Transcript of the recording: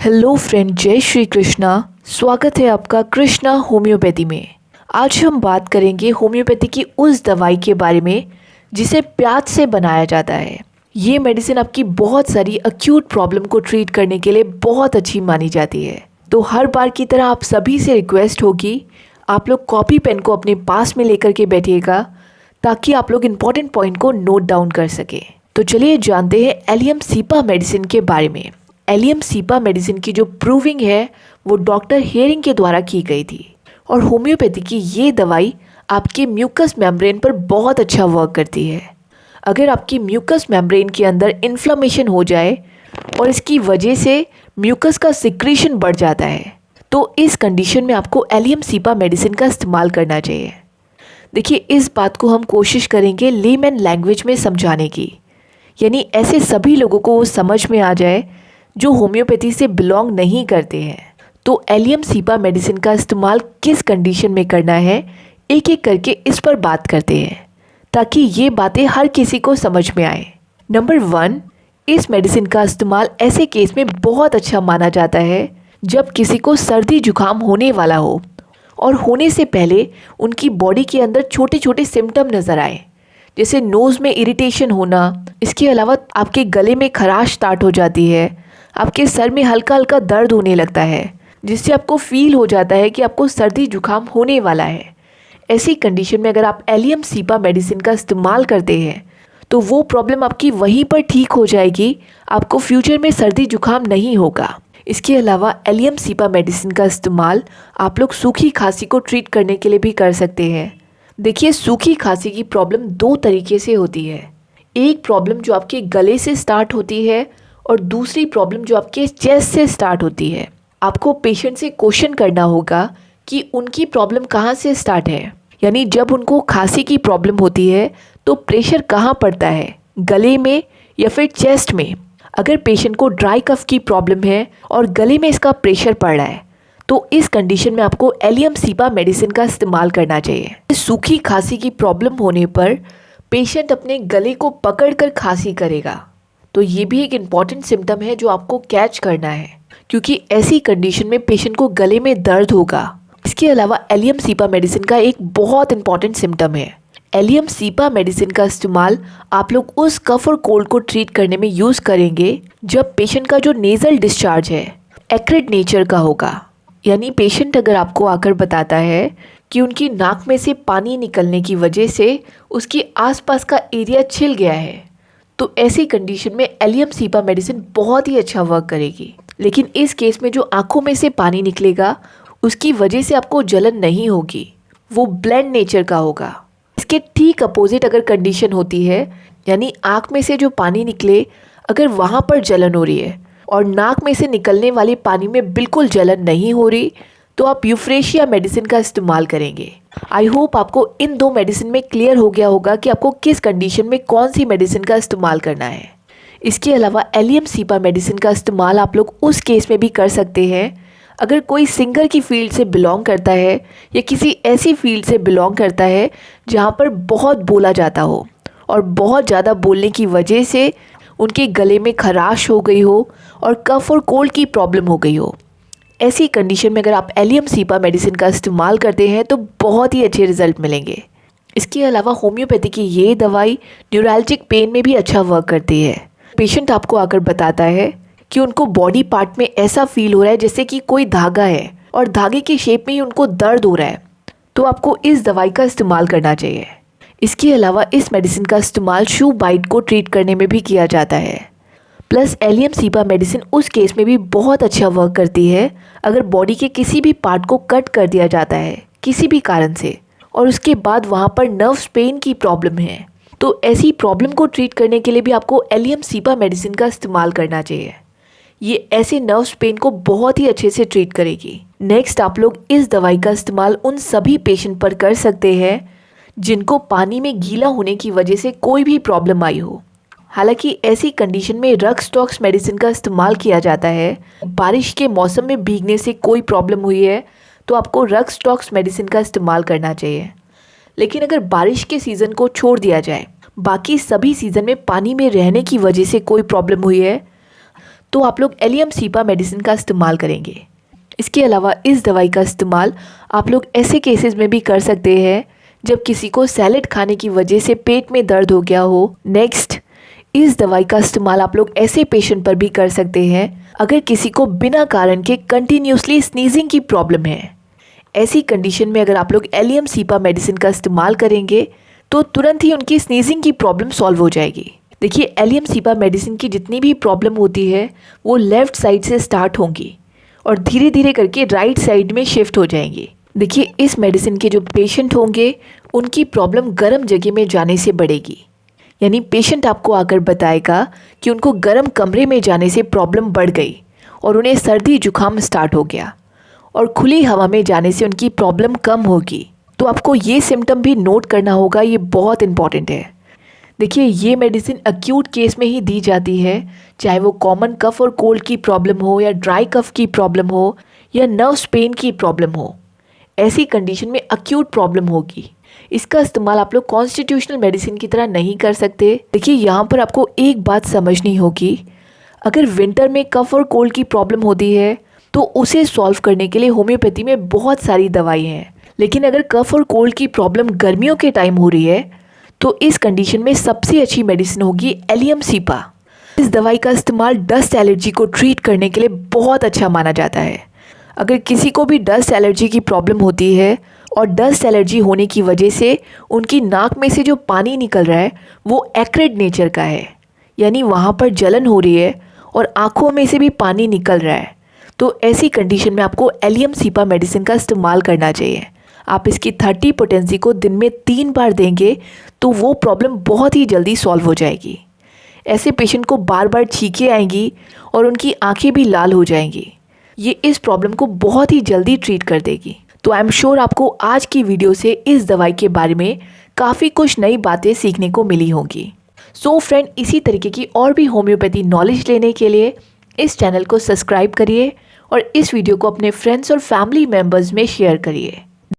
Hello friend, जय श्री कृष्णा। स्वागत है आपका कृष्णा होम्योपैथी में। आज हम बात करेंगे होम्योपैथी की उस दवाई के बारे में जिसे प्याज से बनाया जाता है। ये मेडिसिन आपकी बहुत सारी अक्यूट प्रॉब्लम को ट्रीट करने के लिए बहुत अच्छी मानी जाती है। तो हर बार की तरह आप सभी से रिक्वेस्ट होगी, आप लोग कॉपी पेन को अपने पास में लेकर के बैठिएगा ताकि आप लोग इम्पॉर्टेंट पॉइंट को नोट डाउन कर सकें। तो चलिए जानते हैं एलियम सीपा मेडिसिन के बारे में। एलियम सीपा मेडिसिन की जो प्रूविंग है वो डॉक्टर हेरिंग के द्वारा की गई थी और होम्योपैथी की ये दवाई आपके म्यूकस मेम्ब्रेन पर बहुत अच्छा वर्क करती है। अगर आपकी म्यूकस मेम्ब्रेन के अंदर इन्फ्लेमेशन हो जाए और इसकी वजह से म्यूकस का सिक्रीशन बढ़ जाता है तो इस कंडीशन में आपको एलियम सीपा मेडिसिन का इस्तेमाल करना चाहिए। देखिए, इस बात को हम कोशिश करेंगे लेमैन लैंग्वेज में समझाने की, यानी ऐसे सभी लोगों को वो समझ में आ जाए जो होम्योपैथी से बिलोंग नहीं करते हैं। तो एलियम सीपा मेडिसिन का इस्तेमाल किस कंडीशन में करना है, एक एक करके इस पर बात करते हैं ताकि ये बातें हर किसी को समझ में आए। नंबर 1, इस मेडिसिन का इस्तेमाल ऐसे केस में बहुत अच्छा माना जाता है जब किसी को सर्दी जुकाम होने वाला हो और होने से पहले उनकी बॉडी के अंदर छोटे छोटे सिम्टम नज़र आए, जैसे नोज़ में इरिटेशन होना। इसके अलावा आपके गले में खराश स्टार्ट हो जाती है, आपके सर में हल्का हल्का दर्द होने लगता है जिससे आपको फील हो जाता है कि आपको सर्दी जुकाम होने वाला है। ऐसी कंडीशन में अगर आप एलियम सीपा मेडिसिन का इस्तेमाल करते हैं तो वो प्रॉब्लम आपकी वहीं पर ठीक हो जाएगी, आपको फ्यूचर में सर्दी जुकाम नहीं होगा। इसके अलावा एलियम सीपा मेडिसिन का इस्तेमाल आप लोग सूखी खांसी को ट्रीट करने के लिए भी कर सकते हैं। देखिए, सूखी खांसी की प्रॉब्लम 2 तरीके से होती है। एक प्रॉब्लम जो आपके गले से स्टार्ट होती है और दूसरी प्रॉब्लम जो आपके चेस्ट से स्टार्ट होती है। आपको पेशेंट से क्वेश्चन करना होगा कि उनकी प्रॉब्लम कहाँ से स्टार्ट है, यानी जब उनको खांसी की प्रॉब्लम होती है तो प्रेशर कहाँ पड़ता है, गले में या फिर चेस्ट में। अगर पेशेंट को ड्राई कफ की प्रॉब्लम है और गले में इसका प्रेशर पड़ रहा है तो इस कंडीशन में आपको एलियम सीपा मेडिसिन का इस्तेमाल करना चाहिए। सूखी खांसी की प्रॉब्लम होने पर पेशेंट अपने गले को पकड़कर खांसी करेगा, तो ये भी एक इम्पॉर्टेंट सिम्टम है जो आपको कैच करना है, क्योंकि ऐसी कंडीशन में पेशेंट को गले में दर्द होगा। इसके अलावा एलियम सीपा मेडिसिन का एक बहुत इंपॉर्टेंट सिम्टम है। एलियम सीपा मेडिसिन का इस्तेमाल आप लोग उस कफ और कोल्ड को ट्रीट करने में यूज़ करेंगे जब पेशेंट का जो नेज़ल डिस्चार्ज है एक्रिड नेचर का होगा, यानी पेशेंट अगर आपको आकर बताता है कि उनकी नाक में से पानी निकलने की वजह से उसके आसपास का एरिया छिल गया है, तो ऐसी कंडीशन में एलियम सीपा मेडिसिन बहुत ही अच्छा वर्क करेगी। लेकिन इस केस में जो आंखों में से पानी निकलेगा उसकी वजह से आपको जलन नहीं होगी, वो ब्लेंड नेचर का होगा। इसके ठीक अपोजिट अगर कंडीशन होती है, यानी आँख में से जो पानी निकले अगर वहाँ पर जलन हो रही है और नाक में से निकलने वाले पानी में बिल्कुल जलन नहीं हो रही, तो आप यूफ्रेशिया मेडिसिन का इस्तेमाल करेंगे। आई होप आपको इन 2 मेडिसिन में क्लियर हो गया होगा कि आपको किस कंडीशन में कौन सी मेडिसिन का इस्तेमाल करना है। इसके अलावा एलियम सीपा मेडिसिन का इस्तेमाल आप लोग उस केस में भी कर सकते हैं अगर कोई सिंगर की फील्ड से बिलोंग करता है या किसी ऐसी फील्ड से बिलोंग करता है जहाँ पर बहुत बोला जाता हो और बहुत ज़्यादा बोलने की वजह से उनके गले में खराश हो गई हो और कफ और कोल्ड की प्रॉब्लम हो गई हो। ऐसी कंडीशन में अगर आप एलियम सीपा मेडिसिन का इस्तेमाल करते हैं तो बहुत ही अच्छे रिजल्ट मिलेंगे। इसके अलावा होम्योपैथी की ये दवाई न्यूरैल्जिक पेन में भी अच्छा वर्क करती है। पेशेंट आपको आकर बताता है कि उनको बॉडी पार्ट में ऐसा फील हो रहा है जैसे कि कोई धागा है और धागे की शेप में ही उनको दर्द हो रहा है, तो आपको इस दवाई का इस्तेमाल करना चाहिए। इसके अलावा इस मेडिसिन का इस्तेमाल शू बाइट को ट्रीट करने में भी किया जाता है। प्लस एलियम सीपा मेडिसिन उस केस में भी बहुत अच्छा वर्क करती है अगर बॉडी के किसी भी पार्ट को कट कर दिया जाता है किसी भी कारण से और उसके बाद वहाँ पर नर्व्स पेन की प्रॉब्लम है, तो ऐसी प्रॉब्लम को ट्रीट करने के लिए भी आपको एलियम सीपा मेडिसिन का इस्तेमाल करना चाहिए। ये ऐसे नर्व्स पेन को बहुत ही अच्छे से ट्रीट करेगी। नेक्स्ट, आप लोग इस दवाई का इस्तेमाल उन सभी पेशेंट पर कर सकते हैं जिनको पानी में गीला होने की वजह से कोई भी प्रॉब्लम आई हो। हालांकि ऐसी कंडीशन में रक्सटॉक्स मेडिसिन का इस्तेमाल किया जाता है। बारिश के मौसम में भीगने से कोई प्रॉब्लम हुई है तो आपको रक्सटॉक्स मेडिसिन का इस्तेमाल करना चाहिए। लेकिन अगर बारिश के सीज़न को छोड़ दिया जाए, बाकी सभी सीज़न में पानी में रहने की वजह से कोई प्रॉब्लम हुई है तो आप लोग एलियम सीपा मेडिसिन का इस्तेमाल करेंगे। इसके अलावा इस दवाई का इस्तेमाल आप लोग ऐसे केसेस में भी कर सकते हैं जब किसी को सैलेड खाने की वजह से पेट में दर्द हो गया हो। नेक्स्ट, इस दवाई का इस्तेमाल आप लोग ऐसे पेशेंट पर भी कर सकते हैं अगर किसी को बिना कारण के कंटिन्यूसली स्नीजिंग की प्रॉब्लम है। ऐसी कंडीशन में अगर आप लोग एलियम सीपा मेडिसिन का इस्तेमाल करेंगे तो तुरंत ही उनकी स्नीजिंग की प्रॉब्लम सॉल्व हो जाएगी। देखिए, एलियम सीपा मेडिसिन की जितनी भी प्रॉब्लम होती है वो लेफ़्ट साइड से स्टार्ट होंगी और धीरे धीरे करके राइट साइड में शिफ्ट हो जाएंगी। देखिए, इस मेडिसिन के जो पेशेंट होंगे उनकी प्रॉब्लम गर्म जगह में जाने से बढ़ेगी। यानी पेशेंट आपको आकर बताएगा कि उनको गर्म कमरे में जाने से प्रॉब्लम बढ़ गई और उन्हें सर्दी जुकाम स्टार्ट हो गया, और खुली हवा में जाने से उनकी प्रॉब्लम कम होगी। तो आपको ये सिम्टम भी नोट करना होगा, ये बहुत इंपॉर्टेंट है। देखिए, ये मेडिसिन अक्यूट केस में ही दी जाती है, चाहे वो कॉमन कफ और कोल्ड की प्रॉब्लम हो या ड्राई कफ की प्रॉब्लम हो या नर्व्स पेन की प्रॉब्लम हो। ऐसी कंडीशन में अक्यूट प्रॉब्लम होगी। इसका इस्तेमाल आप लोग कॉन्स्टिट्यूशनल मेडिसिन की तरह नहीं कर सकते। देखिए, यहाँ पर आपको एक बात समझनी होगी, अगर विंटर में कफ और कोल्ड की प्रॉब्लम होती है तो उसे सॉल्व करने के लिए होम्योपैथी में बहुत सारी दवाई हैं। लेकिन अगर कफ और कोल्ड की प्रॉब्लम गर्मियों के टाइम हो रही है तो इस कंडीशन में सबसे अच्छी मेडिसिन होगी एलियम सीपा। इस दवाई का इस्तेमाल डस्ट एलर्जी को ट्रीट करने के लिए बहुत अच्छा माना जाता है। अगर किसी को भी डस्ट एलर्जी की प्रॉब्लम होती है और डस्ट एलर्जी होने की वजह से उनकी नाक में से जो पानी निकल रहा है वो एक्रिड नेचर का है, यानी वहाँ पर जलन हो रही है और आँखों में से भी पानी निकल रहा है, तो ऐसी कंडीशन में आपको एलियम सीपा मेडिसिन का इस्तेमाल करना चाहिए। आप इसकी 30 पोटेंसी को दिन में 3 बार देंगे तो वो प्रॉब्लम बहुत ही जल्दी सॉल्व हो जाएगी। ऐसे पेशेंट को बार बार छींकें आएंगी और उनकी आंखें भी लाल हो जाएंगी। ये इस प्रॉब्लम को बहुत ही जल्दी ट्रीट कर देगी। तो आई एम श्योर आपको आज की वीडियो से इस दवाई के बारे में काफ़ी कुछ नई बातें सीखने को मिली होंगी। सो फ्रेंड, इसी तरीके की और भी होम्योपैथी नॉलेज लेने के लिए इस चैनल को सब्सक्राइब करिए और इस वीडियो को अपने फ्रेंड्स और फैमिली मेम्बर्स में शेयर करिए।